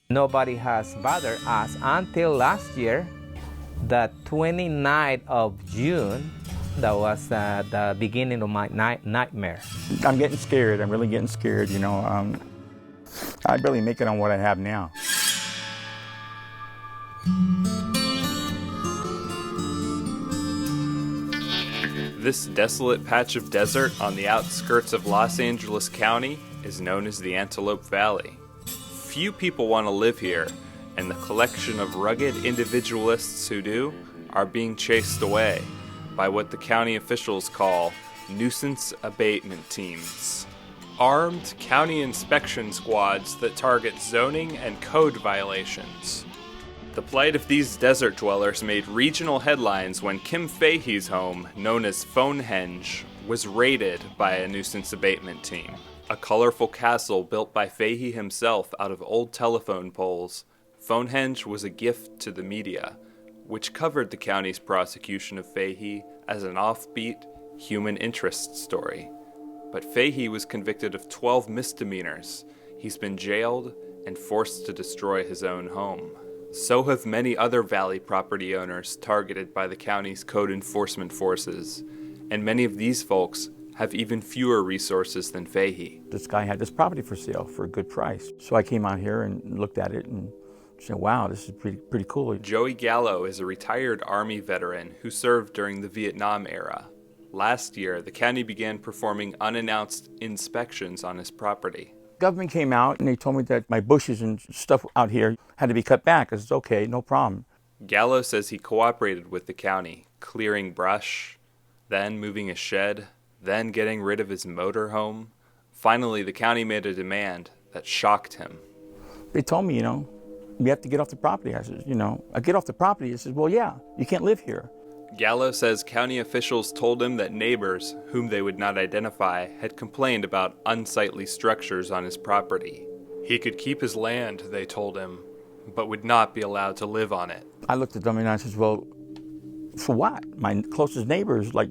Nobody has bothered us until last year, the 29th of June. That was the beginning of my nightmare. I'm getting scared. I'm really getting scared, you know. I barely make it on what I have now. This desolate patch of desert on the outskirts of Los Angeles County is known as the Antelope Valley. Few people want to live here, and the collection of rugged individualists who do are being chased away by what the county officials call nuisance abatement teams. Armed county inspection squads that target zoning and code violations. The plight of these desert dwellers made regional headlines when Kim Fahey's home, known as Phonehenge, was raided by a nuisance abatement team. A colorful castle built by Fahey himself out of old telephone poles, Phonehenge was a gift to the media, which covered the county's prosecution of Fahey as an offbeat, human interest story. But Fahey was convicted of 12 misdemeanors. He's been jailed and forced to destroy his own home. So have many other Valley property owners targeted by the county's code enforcement forces, and many of these folks have even fewer resources than Fahey. This guy had this property for sale for a good price. So I came out here and looked at it and said, wow, this is pretty cool. Joey Gallo is a retired Army veteran who served during the Vietnam era. Last year, the county began performing unannounced inspections on his property. Government came out and they told me that my bushes and stuff out here had to be cut back. I said, okay, no problem. Gallo says he cooperated with the county, clearing brush, then moving a shed, then getting rid of his motorhome. Finally, the county made a demand that shocked him. They told me, you know, you have to get off the property. I said, you know, I get off the property. He says, well, yeah, you can't live here. Gallo says county officials told him that neighbors, whom they would not identify, had complained about unsightly structures on his property. He could keep his land, they told him, but would not be allowed to live on it. I looked at them and I said, well, for what? My closest neighbor is like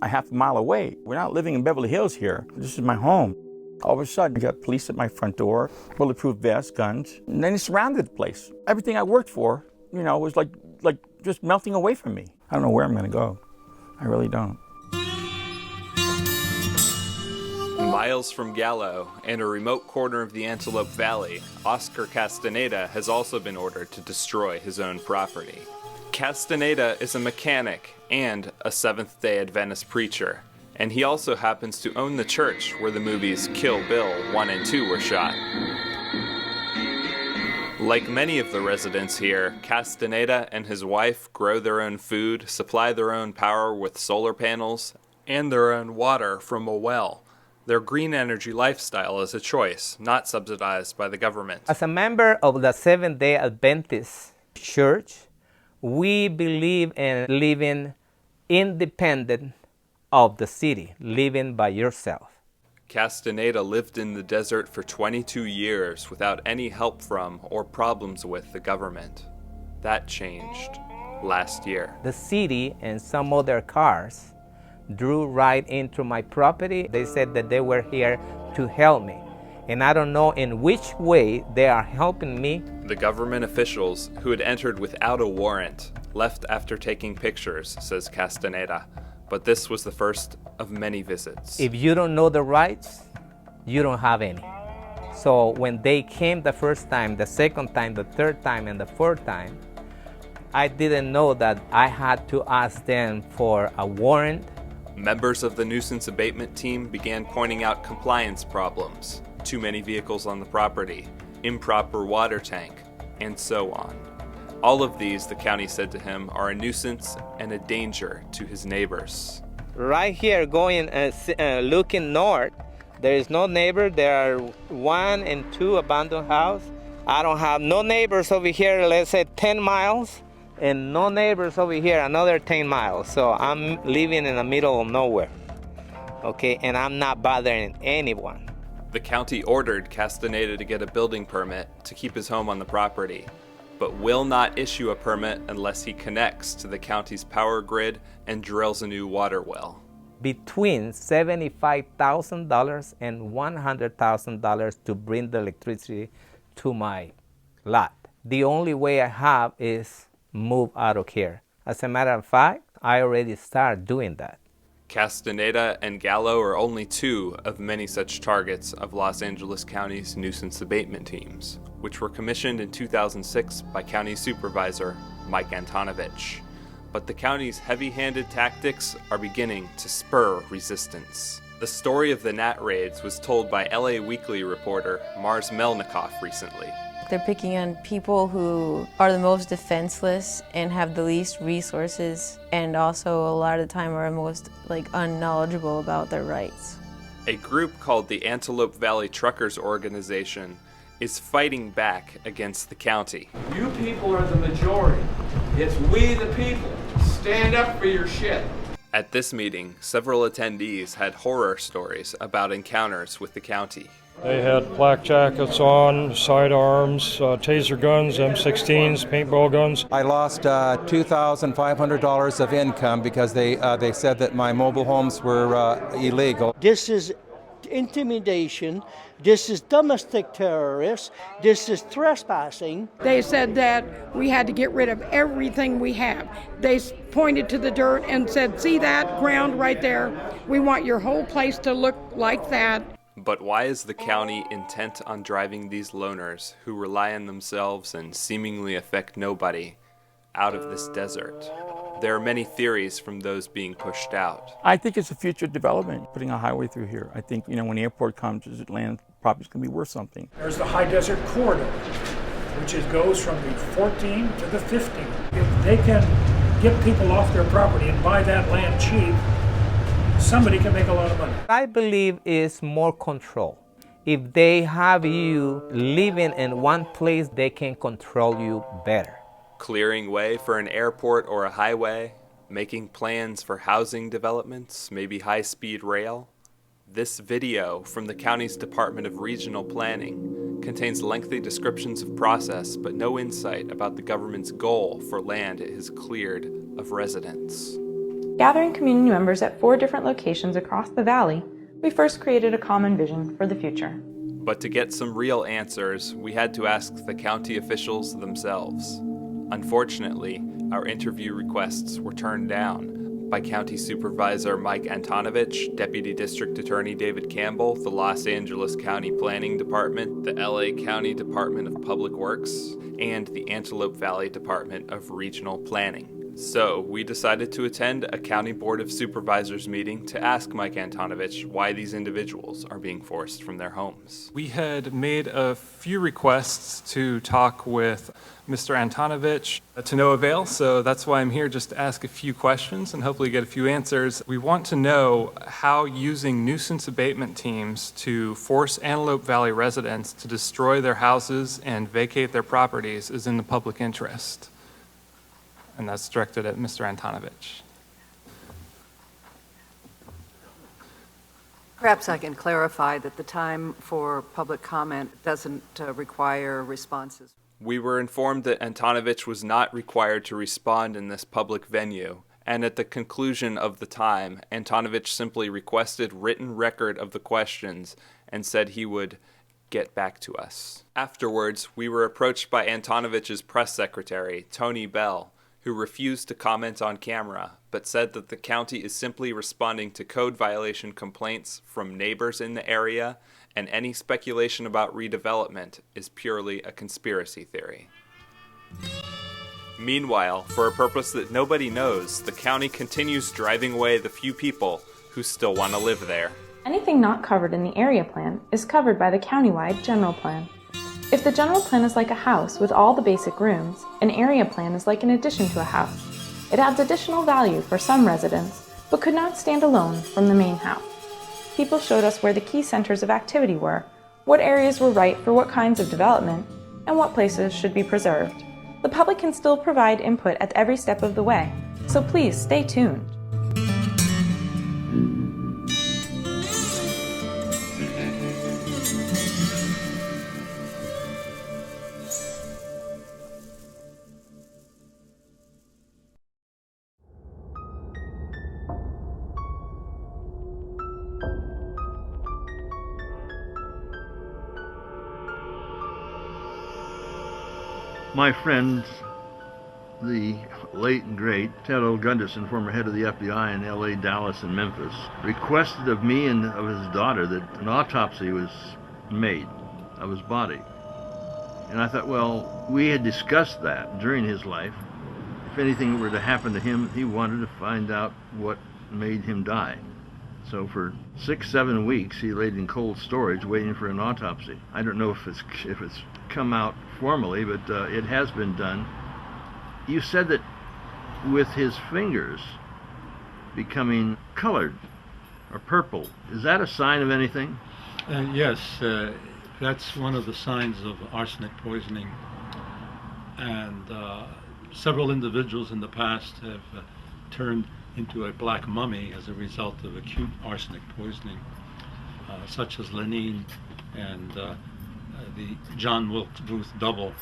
a half a mile away. We're not living in Beverly Hills here. This is my home. All of a sudden, I got police at my front door, bulletproof vests, guns, and then they surrounded the place. Everything I worked for, you know, was like just melting away from me. I don't know where I'm going to go. I really don't. Miles from Gallo, in a remote corner of the Antelope Valley, Oscar Castaneda has also been ordered to destroy his own property. Castaneda is a mechanic and a Seventh-day Adventist preacher, and he also happens to own the church where the movies Kill Bill 1 and 2 were shot. Like many of the residents here, Castaneda and his wife grow their own food, supply their own power with solar panels, and their own water from a well. Their green energy lifestyle is a choice, not subsidized by the government. As a member of the Seventh-day Adventist Church, we believe in living independent of the city, living by yourself. Castaneda lived in the desert for 22 years without any help from or problems with the government. That changed last year. The city and some other cars drew right into my property. They said that they were here to help me. And I don't know in which way they are helping me. The government officials, who had entered without a warrant, left after taking pictures, says Castaneda. But this was the first of many visits. If you don't know the rights, you don't have any. So when they came the first time, the second time, the third time, and the fourth time, I didn't know that I had to ask them for a warrant. Members of the nuisance abatement team began pointing out compliance problems, too many vehicles on the property, improper water tank, and so on. All of these, the county said to him, are a nuisance and a danger to his neighbors. Right here, going looking north, there is no neighbor. There are 1 and 2 abandoned houses. I don't have no neighbors over here, let's say 10 miles, and no neighbors over here, another 10 miles. So I'm living in the middle of nowhere, okay? And I'm not bothering anyone. The county ordered Castaneda to get a building permit to keep his home on the property, but will not issue a permit unless he connects to the county's power grid and drills a new water well. Between $75,000 and $100,000 to bring the electricity to my lot. The only way I have is move out of here. As a matter of fact, I already started doing that. Castaneda and Gallo are only two of many such targets of Los Angeles County's nuisance abatement teams, which were commissioned in 2006 by County Supervisor Mike Antonovich. But the county's heavy-handed tactics are beginning to spur resistance. The story of the Nat raids was told by LA Weekly reporter Mars Melnikoff recently. They're picking on people who are the most defenseless and have the least resources, and also a lot of the time are most unknowledgeable about their rights. A group called the Antelope Valley Truckers Organization is fighting back against the county. You people are the majority. It's we the people. Stand up for your shit. At this meeting, several attendees had horror stories about encounters with the county. They had flak jackets on, sidearms, taser guns, M16s, paintball guns. I lost $2,500 of income because they said that my mobile homes were illegal. This is intimidation. This is domestic terrorists. This is trespassing. They said that we had to get rid of everything we have. They pointed to the dirt and said, see that ground right there? We want your whole place to look like that. But why is the county intent on driving these loners, who rely on themselves and seemingly affect nobody, out of this desert? There are many theories from those being pushed out. I think it's a future development, putting a highway through here. I think, when the airport comes, land property's going to be worth something. There's the high desert corridor, which goes from the 14 to the 15. If they can get people off their property and buy that land cheap, somebody can make a lot of money. I believe is more control. If they have you living in one place, they can control you better. Clearing way for an airport or a highway, making plans for housing developments, maybe high-speed rail. This video from the county's Department of Regional Planning contains lengthy descriptions of process, but no insight about the government's goal for land it has cleared of residents. Gathering community members at 4 different locations across the valley, we first created a common vision for the future. But to get some real answers, we had to ask the county officials themselves. Unfortunately, our interview requests were turned down by County Supervisor Mike Antonovich, Deputy District Attorney David Campbell, the Los Angeles County Planning Department, the LA County Department of Public Works, and the Antelope Valley Department of Regional Planning. So we decided to attend a County Board of Supervisors meeting to ask Mike Antonovich why these individuals are being forced from their homes. We had made a few requests to talk with Mr. Antonovich to no avail, so that's why I'm here, just to ask a few questions and hopefully get a few answers. We want to know how using nuisance abatement teams to force Antelope Valley residents to destroy their houses and vacate their properties is in the public interest. And that's directed at Mr. Antonovich. Perhaps I can clarify that the time for public comment doesn't require responses. We were informed that Antonovich was not required to respond in this public venue, and at the conclusion of the time, Antonovich simply requested written record of the questions and said he would get back to us. Afterwards, we were approached by Antonovich's press secretary, Tony Bell, who refused to comment on camera, but said that the county is simply responding to code violation complaints from neighbors in the area, and any speculation about redevelopment is purely a conspiracy theory. Meanwhile, for a purpose that nobody knows, the county continues driving away the few people who still want to live there. Anything not covered in the area plan is covered by the countywide general plan. If the general plan is like a house with all the basic rooms, an area plan is like an addition to a house. It adds additional value for some residents, but could not stand alone from the main house. People showed us where the key centers of activity were, what areas were right for what kinds of development, and what places should be preserved. The public can still provide input at every step of the way, so please stay tuned. My friend, the late and great Ted Gunderson, former head of the FBI in LA, Dallas, and Memphis, requested of me and of his daughter that an autopsy was made of his body. And I thought, well, we had discussed that during his life. If anything were to happen to him, he wanted to find out what made him die. So for 6-7 weeks, he laid in cold storage waiting for an autopsy. I don't know if it's come out formally, but it has been done. You said that with his fingers becoming colored or purple, is that a sign of anything? Yes, that's one of the signs of arsenic poisoning. And several individuals in the past have turned into a black mummy as a result of acute arsenic poisoning, such as Lenine and the John Wilkes Booth double.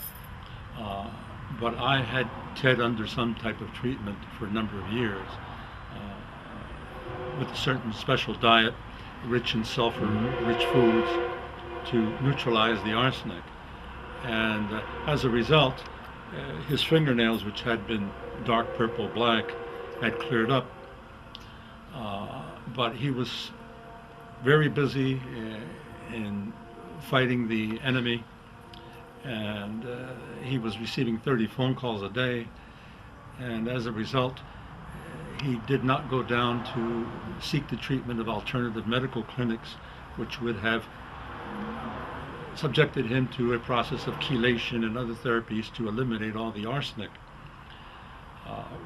But I had Ted under some type of treatment for a number of years with a certain special diet, rich in sulfur, rich foods, to neutralize the arsenic. And as a result, his fingernails, which had been dark purple black, had cleared up. But he was very busy in fighting the enemy, and he was receiving 30 phone calls a day, and as a result he did not go down to seek the treatment of alternative medical clinics, which would have subjected him to a process of chelation and other therapies to eliminate all the arsenic.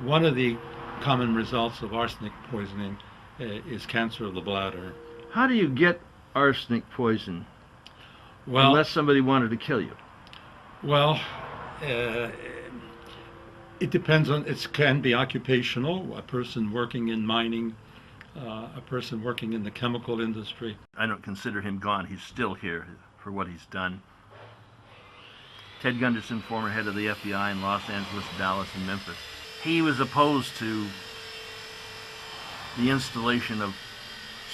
One of the common results of arsenic poisoning is cancer of the bladder. How do you get arsenic poison? Well, unless somebody wanted to kill you. Well, it depends on, it can be occupational, a person working in mining, a person working in the chemical industry. I don't consider him gone. He's still here for what he's done. Ted Gunderson, former head of the FBI in Los Angeles, Dallas, and Memphis. He was opposed to the installation of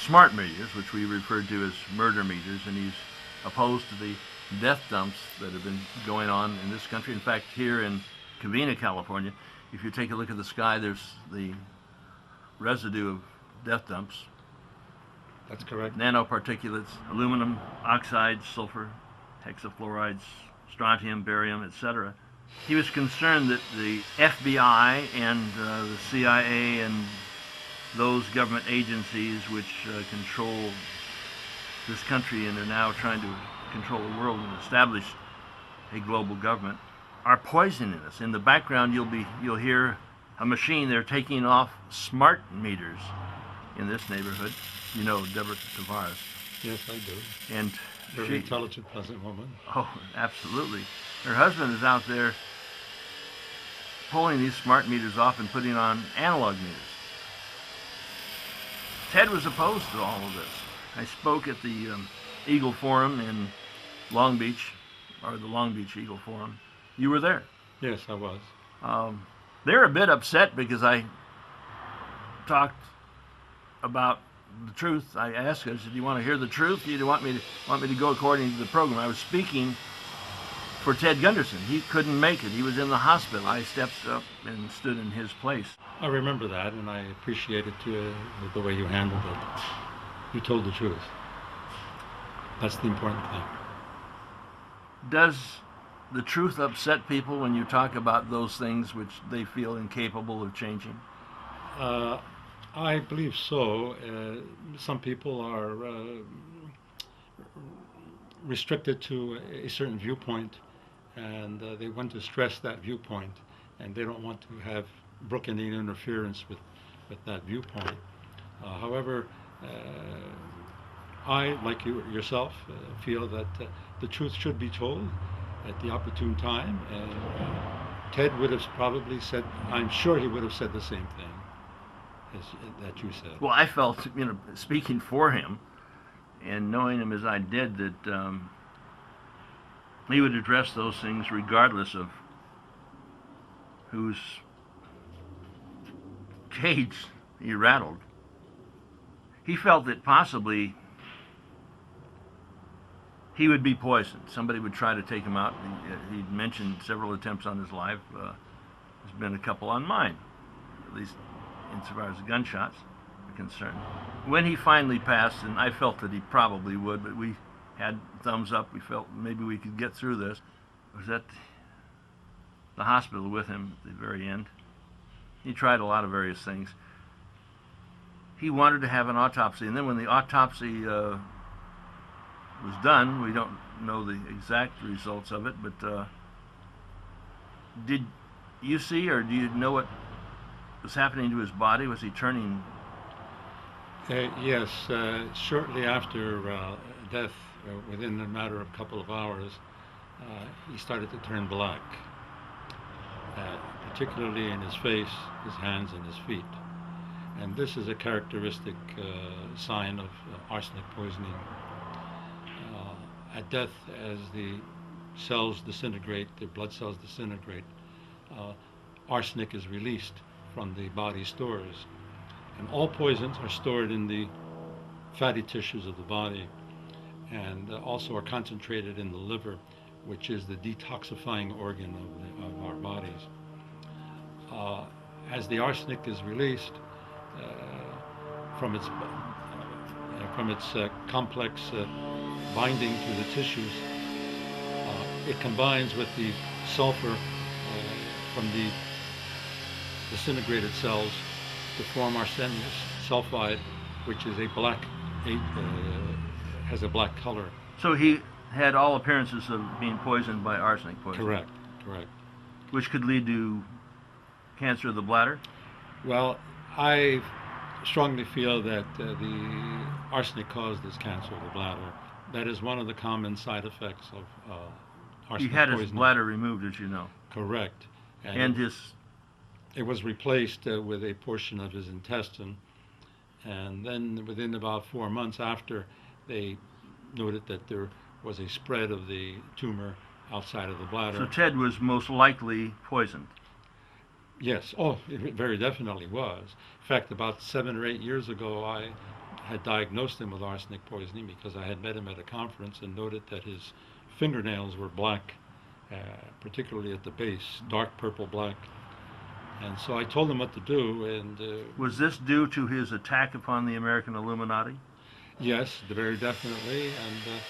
smart meters, which we refer to as murder meters, and he's opposed to the death dumps that have been going on in this country. In fact, here in Covina, California, if you take a look at the sky, there's the residue of death dumps. That's correct. Nanoparticulates, aluminum oxides, sulfur, hexafluorides, strontium, barium, etc. He was concerned that the FBI and the CIA and those government agencies which control this country and are now trying to control the world and establish a global government are poisoning us. In the background, you'll hear a machine. They're taking off smart meters in this neighborhood. You know Deborah Tavares. Yes, I do. And very intelligent, pleasant woman. Oh, absolutely. Her husband is out there pulling these smart meters off and putting on analog meters. Ted was opposed to all of this. I spoke at the Eagle Forum in Long Beach, or the Long Beach Eagle Forum. You were there. Yes, I was. They're a bit upset because I talked about the truth. I asked her, I said, do you want to hear the truth? Do you want me to go according to the program? I was speaking for Ted Gunderson. He couldn't make it. He was in the hospital. I stepped up and stood in his place. I remember that, and I appreciated the way you handled it. You told the truth. That's the important thing. Does the truth upset people when you talk about those things which they feel incapable of changing? I believe so. Some people are restricted to a certain viewpoint, and they want to stress that viewpoint, and they don't want to have Brooklyn interference with that viewpoint. However, I, like yourself, feel that the truth should be told at the opportune time, and Ted would have probably said, I'm sure he would have said the same thing that you said. Well, I felt, speaking for him and knowing him as I did, that he would address those things regardless of whose cage he rattled. He felt that possibly he would be poisoned. Somebody would try to take him out. He'd mentioned several attempts on his life. There's been a couple on mine, at least insofar as gunshots are concerned. When he finally passed, and I felt that he probably would, but we had thumbs up. We felt maybe we could get through this. I was at the hospital with him at the very end. He tried a lot of various things. He wanted to have an autopsy, and then when the autopsy was done, we don't know the exact results of it, but did you see, or do you know what was happening to his body? Was he turning? Yes, shortly after death, within a matter of a couple of hours, he started to turn black, particularly in his face, his hands, and his feet. And this is a characteristic sign of arsenic poisoning. At death, as the cells disintegrate, the blood cells disintegrate, arsenic is released from the body stores. And all poisons are stored in the fatty tissues of the body, and also are concentrated in the liver, which is the detoxifying organ of our bodies. As the arsenic is released from its complex binding to the tissues, it combines with the sulfur from the disintegrated cells to form arsenic sulfide, which is has a black color. So he had all appearances of being poisoned by arsenic poison. Correct, correct. Which could lead to cancer of the bladder? Well, I strongly feel that the arsenic caused this cancer of the bladder. That is one of the common side effects of arsenic poisoning. He had his bladder removed, as you know. Correct. And it was replaced with a portion of his intestine, and then within about 4 months after, they noted that there was a spread of the tumor outside of the bladder. So Ted was most likely poisoned. Yes, oh, it very definitely was. In fact, about 7 or 8 years ago, I had diagnosed him with arsenic poisoning because I had met him at a conference and noted that his fingernails were black, particularly at the base, dark purple black. And so I told him what to do. And was this due to his attack upon the American Illuminati? Yes, very definitely, and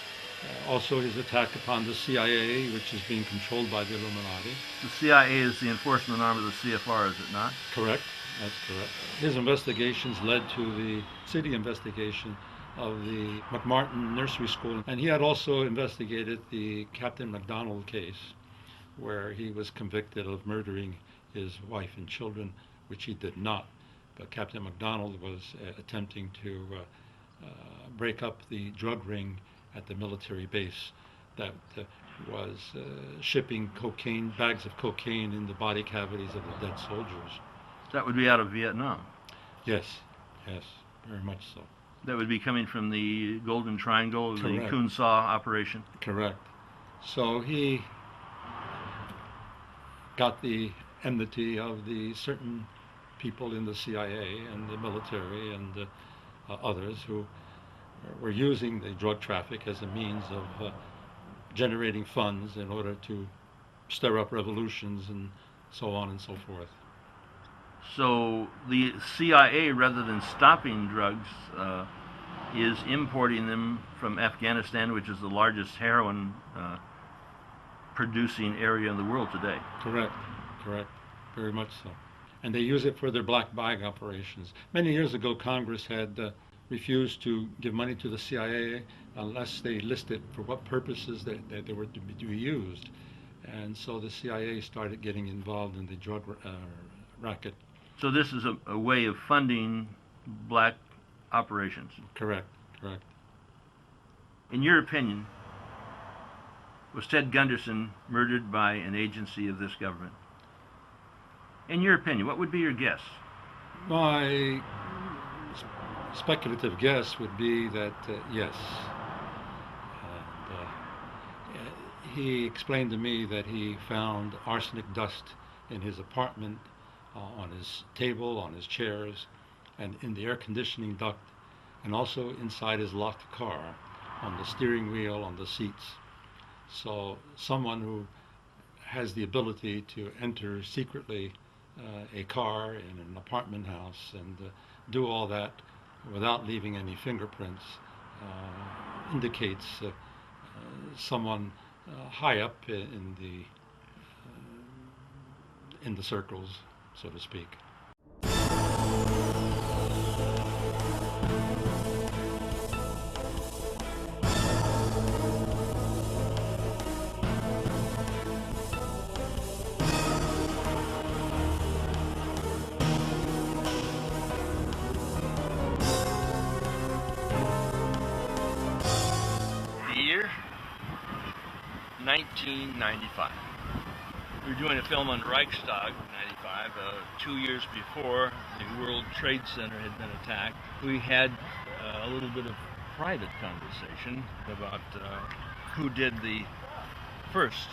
also his attack upon the CIA, which is being controlled by the Illuminati. The CIA is the enforcement arm of the CFR, is it not? Correct, that's correct. His investigations led to the city investigation of the McMartin Nursery School, and he had also investigated the Captain McDonald case, where he was convicted of murdering his wife and children, which he did not. But Captain McDonald was attempting to break up the drug ring at the military base that was shipping cocaine, bags of cocaine in the body cavities of the dead soldiers. That would be out of Vietnam? Yes, yes, very much so. That would be coming from the Golden Triangle, Correct. The Coon Saw operation? Correct. So he got the enmity of the certain people in the CIA and the military and others who were using the drug traffic as a means of generating funds in order to stir up revolutions and so on and so forth. So the CIA, rather than stopping drugs, is importing them from Afghanistan, which is the largest heroin producing area in the world today. Correct, correct, very much so. And they use it for their black bag operations. Many years ago, Congress had refused to give money to the CIA unless they listed for what purposes they were to be used. And so the CIA started getting involved in the drug racket. So this is a way of funding black operations? Correct, correct. In your opinion, was Ted Gunderson murdered by an agency of this government? In your opinion, what would be your guess? My speculative guess would be that yes. And, he explained to me that he found arsenic dust in his apartment, on his table, on his chairs, and in the air conditioning duct, and also inside his locked car. on the steering wheel, on the seats. So someone who has the ability to enter secretly a car in an apartment house and do all that without leaving any fingerprints indicates someone high up in the circles, so to speak. The year 1995. We were doing a film on Reichstag, 95, 2 years before the World Trade Center had been attacked. We had a little bit of private conversation about who did the first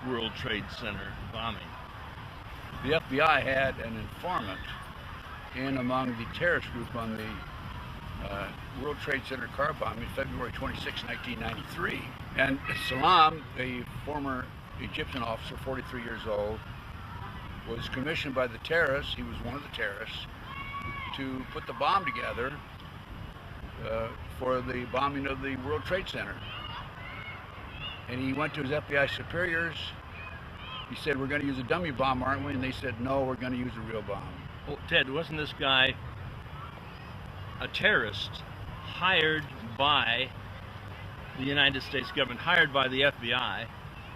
World Trade Center bombing. The FBI had an informant in among the terrorist group on the World Trade Center car bombing February 26, 1993. And Salam, a former Egyptian officer, 43 years old, was commissioned by the terrorists, he was one of the terrorists, to put the bomb together for the bombing of the World Trade Center. And he went to his FBI superiors. He said, "We're going to use a dummy bomb, aren't we?" And they said, "No, we're going to use a real bomb." Well, Ted, wasn't this guy a terrorist hired by the United States government, hired by the FBI?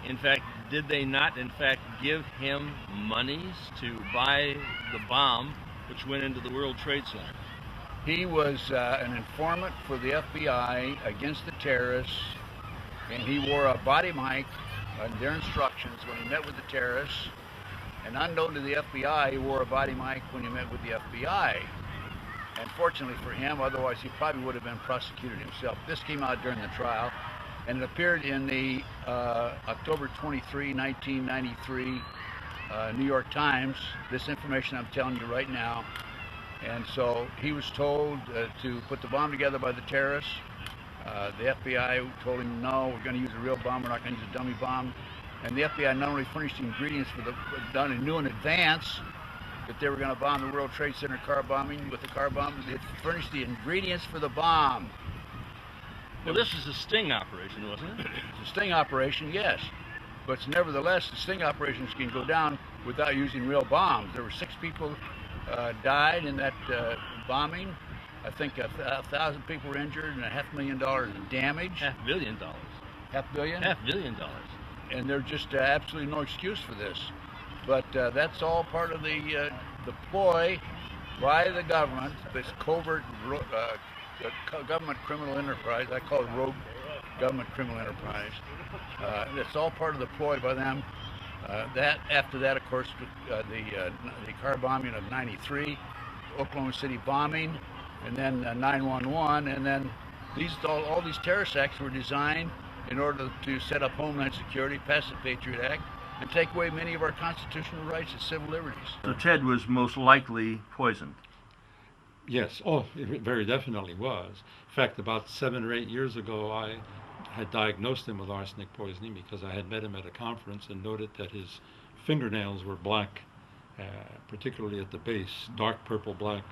In fact, did they not, in fact, give him monies to buy the bomb which went into the World Trade Center? He was an informant for the FBI against the terrorists, and he wore a body mic on their instructions when he met with the terrorists. And unknown to the FBI, he wore a body mic when he met with the FBI. And fortunately for him, otherwise he probably would have been prosecuted himself. This came out during the trial, and it appeared in the October 23, 1993 New York Times, this information I'm telling you right now. And so he was told to put the bomb together by the terrorists. The FBI told him, "No, we're going to use a real bomb, we're not going to use a dummy bomb." And the FBI not only furnished the ingredients for done and knew in advance that they were going to bomb the World Trade Center car bombing with the car bomb, they furnished the ingredients for the bomb. Well, this is a sting operation, wasn't it? It's a sting operation, yes. But nevertheless, the sting operations can go down without using real bombs. There were 6 people died in that bombing. I think 1,000 people were injured and $500,000 in damage. $500 million. $500 million? $500 million. And there's just absolutely no excuse for this. But that's all part of the ploy by the government, this covert government criminal enterprise. I call it rogue government criminal enterprise. It's all part of the ploy by them. After that, of course, the car bombing of '93, Oklahoma City bombing, and then 9/11, and then all these terrorist acts were designed in order to set up Homeland Security, pass the Patriot Act, and take away many of our constitutional rights and civil liberties. So Ted was most likely poisoned. Yes, it very definitely was. In fact, about 7 or 8 years ago, I had diagnosed him with arsenic poisoning because I had met him at a conference and noted that his fingernails were black, particularly at the base, dark purple black